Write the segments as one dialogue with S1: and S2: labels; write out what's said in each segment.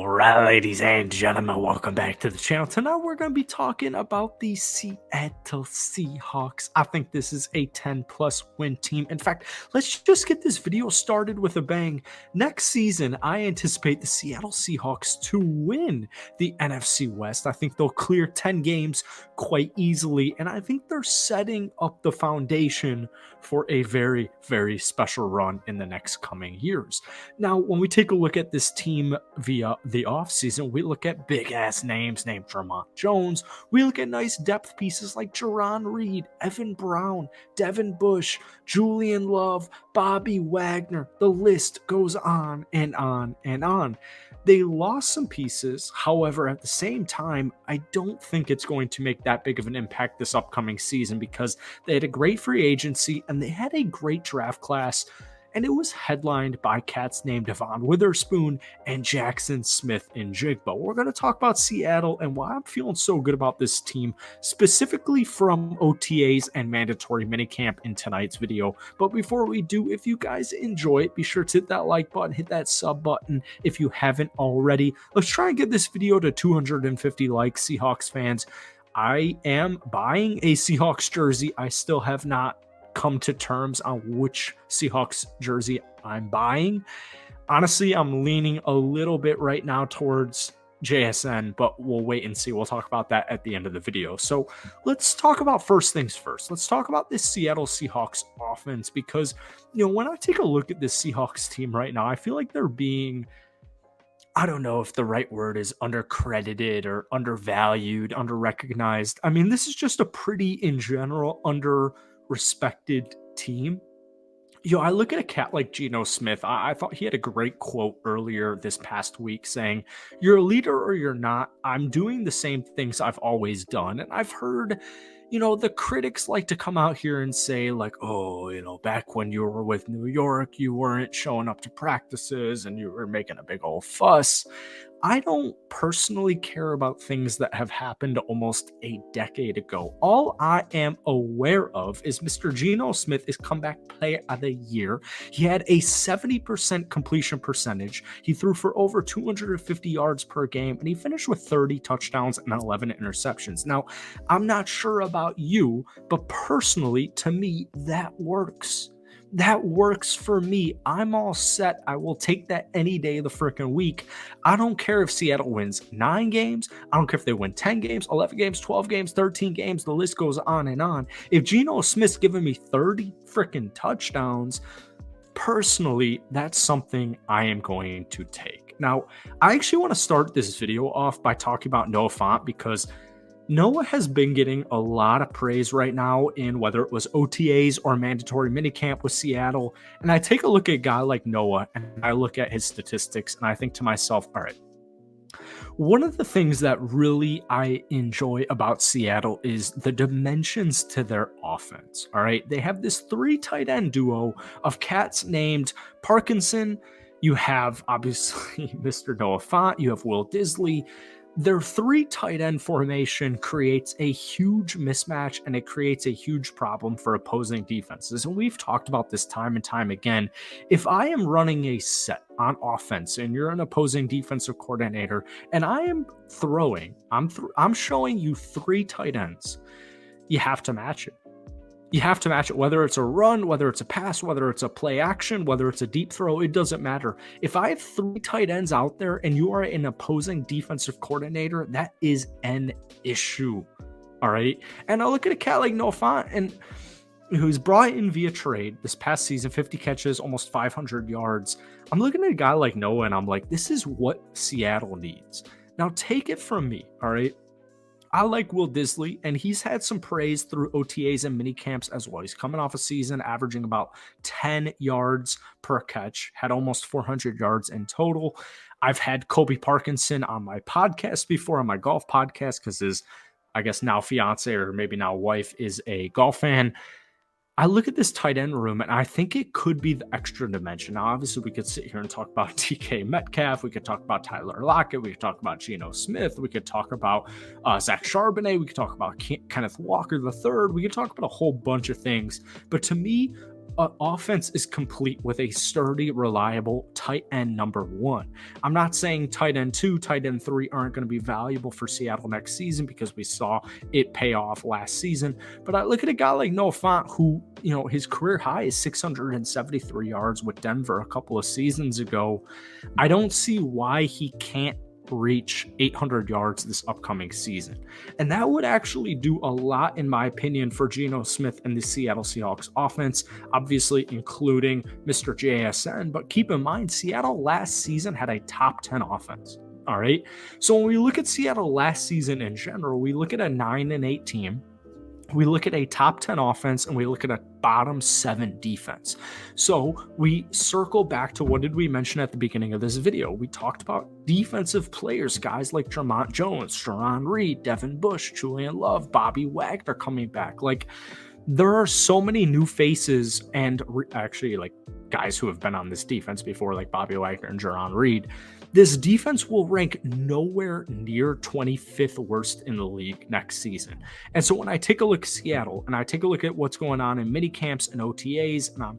S1: All right, ladies and gentlemen, welcome back to the channel. Tonight we're going to be talking about the Seattle Seahawks. I think this is a 10-plus win team. In fact, let's just get this video started with a bang. Next season, I anticipate the Seattle Seahawks to win the NFC West. I think they'll clear 10 games quite easily, and I think they're setting up the foundation for a very, very special run in the next coming years. Now, when we take a look at this team via the offseason, we look at big-ass names named Vermont Jones. We look at nice depth pieces like Jerron Reed, Evan Brown, Devin Bush, Julian Love, Bobby Wagner. The list goes on and on and on. They lost some pieces. However, at the same time, I don't think it's going to make that big of an impact this upcoming season because they had a great free agency and they had a great draft class. And it was headlined by cats named Devon Witherspoon and Jackson Smith-Njigba. We're going to talk about Seattle and why I'm feeling so good about this team, specifically from OTAs and mandatory minicamp in tonight's video. But before we do, if you guys enjoy it, be sure to hit that like button, hit that sub button if you haven't already. Let's try and get this video to 250 likes, Seahawks fans. I am buying a Seahawks jersey. I still have not come to terms on which Seahawks jersey I'm buying. Honestly, I'm leaning a little bit right now towards JSN, but we'll wait and see. We'll talk about that at the end of the video. So let's talk about first things first. Let's talk about this Seattle Seahawks offense because, when I take a look at this Seahawks team right now, I feel like they're being, I don't know if the right word is undercredited or undervalued, underrecognized. I mean, this is just a pretty, in general, respected team. I look at a cat like Geno Smith. I thought he had a great quote earlier this past week saying, "You're a leader or you're not. I'm doing the same things I've always done." And I've heard, the critics like to come out here and say like, "Oh, back when you were with New York, you weren't showing up to practices and you were making a big old fuss." I don't personally care about things that have happened almost a decade ago. All I am aware of is Mr. Geno Smith is comeback player of the year. He had a 70% completion percentage. He threw for over 250 yards per game, and he finished with 30 touchdowns and 11 interceptions. Now, I'm not sure about you, but personally, to me, that works. That works for me. I'm all set. I will take that any day of the freaking week. I don't care if Seattle wins 9 games. I don't care if they win 10 games, 11 games, 12 games, 13 games. The list goes on and on. If Geno Smith's giving me 30 freaking touchdowns, personally, that's something I am going to take. Now, I actually want to start this video off by talking about Noah Fant because Noah has been getting a lot of praise right now in whether it was OTAs or mandatory minicamp with Seattle. And I take a look at a guy like Noah and I look at his statistics and I think to myself, all right, one of the things that really I enjoy about Seattle is the dimensions to their offense. All right. They have this 3 tight end duo of cats named Parkinson. You have obviously Mr. Noah Fant. You have Will Disley. Their 3 tight end formation creates a huge mismatch and it creates a huge problem for opposing defenses. And we've talked about this time and time again. If I am running a set on offense and you're an opposing defensive coordinator and I am throwing, I'm showing you 3 tight ends, you have to match it. You have to match it, whether it's a run, whether it's a pass, whether it's a play action, whether it's a deep throw, it doesn't matter. If I have 3 tight ends out there and you are an opposing defensive coordinator, that is an issue, all right? And I look at a cat like Noah Fant, and who's brought in via trade this past season, 50 catches, almost 500 yards. I'm looking at a guy like Noah, and I'm like, this is what Seattle needs. Now, take it from me, all right? I like Will Disley, and he's had some praise through OTAs and mini camps as well. He's coming off a season averaging about 10 yards per catch, had almost 400 yards in total. I've had Kobe Parkinson on my podcast before, on my golf podcast, because his, I guess now fiance or maybe now wife is a golf fan. I look at this tight end room, and I think it could be the extra dimension. Now, obviously, we could sit here and talk about DK Metcalf. We could talk about Tyler Lockett. We could talk about Geno Smith. We could talk about Zach Charbonnet. We could talk about Kenneth Walker III. We could talk about a whole bunch of things. But to me, offense is complete with a sturdy, reliable tight end number one. I'm not saying tight end two, tight end three aren't going to be valuable for Seattle next season because we saw it pay off last season. But I look at a guy like Noah Fant, who, his career high is 673 yards with Denver a couple of seasons ago. I don't see why he can't reach 800 yards this upcoming season. And that would actually do a lot, in my opinion, for Geno Smith and the Seattle Seahawks offense, obviously including Mr. JSN. But keep in mind, Seattle last season had a top 10 offense. All right. So when we look at Seattle last season in general, we look at a 9-8 team. We look at a top 10 offense and we look at a bottom 7 defense. So we circle back to what did we mention at the beginning of this video? We talked about defensive players, guys like Jermont Jones, Jarran Reed, Devin Bush, Julian Love, Bobby Wagner coming back. Like, there are so many new faces and actually like guys who have been on this defense before, like Bobby Wagner and Jarran Reed. This defense will rank nowhere near 25th worst in the league next season. And so when I take a look at Seattle and I take a look at what's going on in minicamps and OTAs, and I'm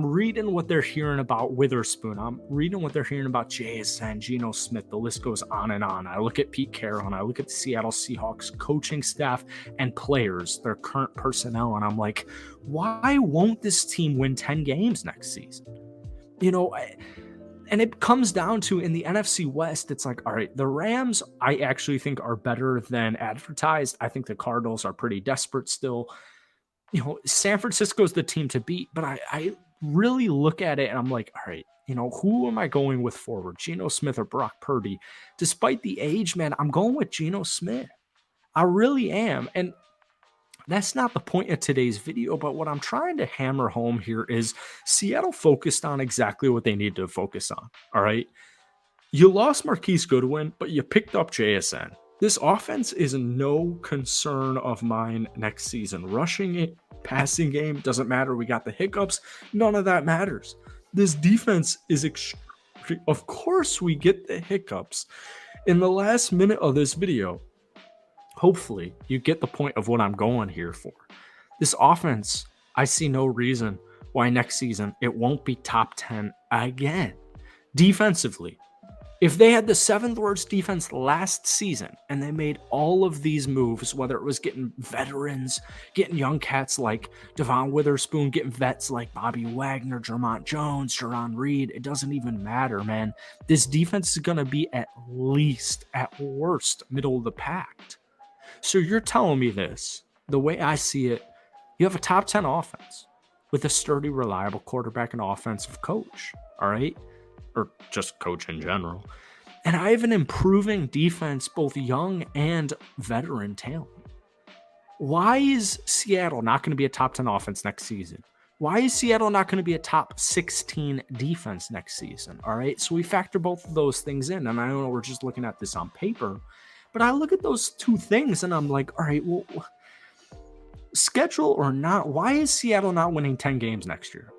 S1: reading what they're hearing about Witherspoon. I'm reading what they're hearing about JSN, Geno Smith. The list goes on and on. I look at Pete Carroll and I look at the Seattle Seahawks coaching staff and players, their current personnel, and I'm like, why won't this team win 10 games next season? And it comes down to, in the NFC West, it's like, all right, the Rams, I actually think are better than advertised. I think the Cardinals are pretty desperate still. San Francisco's the team to beat, but I really look at it and I'm like, all right, who am I going with forward? Geno Smith or Brock Purdy? Despite the age, man, I'm going with Geno Smith. I really am. And that's not the point of today's video, but what I'm trying to hammer home here is Seattle focused on exactly what they need to focus on, all right? You lost Marquise Goodwin, but you picked up JSN. This offense is no concern of mine next season. Rushing it, passing game, doesn't matter. We got the hiccups. None of that matters. This defense is extreme. Of course we get the hiccups. In the last minute of this video, hopefully you get the point of what I'm going here for. This offense, I see no reason why next season it won't be top 10 again. Defensively, if they had the 7th worst defense last season and they made all of these moves, whether it was getting veterans, getting young cats like Devon Witherspoon, getting vets like Bobby Wagner, Jermont Jones, Jarran Reed, it doesn't even matter, man. This defense is going to be at least, at worst, middle of the pack. So you're telling me this, the way I see it, you have a top 10 offense with a sturdy, reliable quarterback and offensive coach, all right? Or just coach in general. And I have an improving defense, both young and veteran talent. Why is Seattle not going to be a top 10 offense next season? Why is Seattle not going to be a top 16 defense next season? All right, so we factor both of those things in. And I know we're just looking at this on paper, but I look at those two things and I'm like, all right, well, schedule or not, why is Seattle not winning 10 games next year?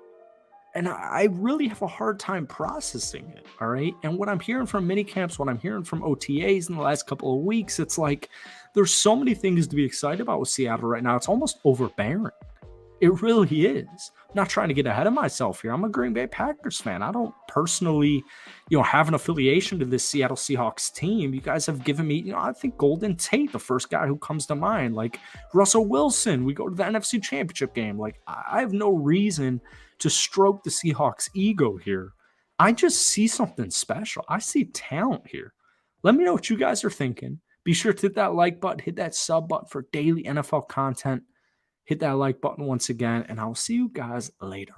S1: And I really have a hard time processing it, all right? And what I'm hearing from minicamps, what I'm hearing from OTAs in the last couple of weeks, it's like there's so many things to be excited about with Seattle right now. It's almost overbearing. It really is. I'm not trying to get ahead of myself here. I'm a Green Bay Packers fan. I don't personally, have an affiliation to this Seattle Seahawks team. You guys have given me, I think Golden Tate, the first guy who comes to mind, like Russell Wilson. We go to the NFC Championship game. Like, I have no reason to stroke the Seahawks ego here. I just see something special. I see talent here. Let me know what you guys are thinking. Be sure to hit that like button, hit that sub button for daily NFL content. Hit that like button once again, and I'll see you guys later.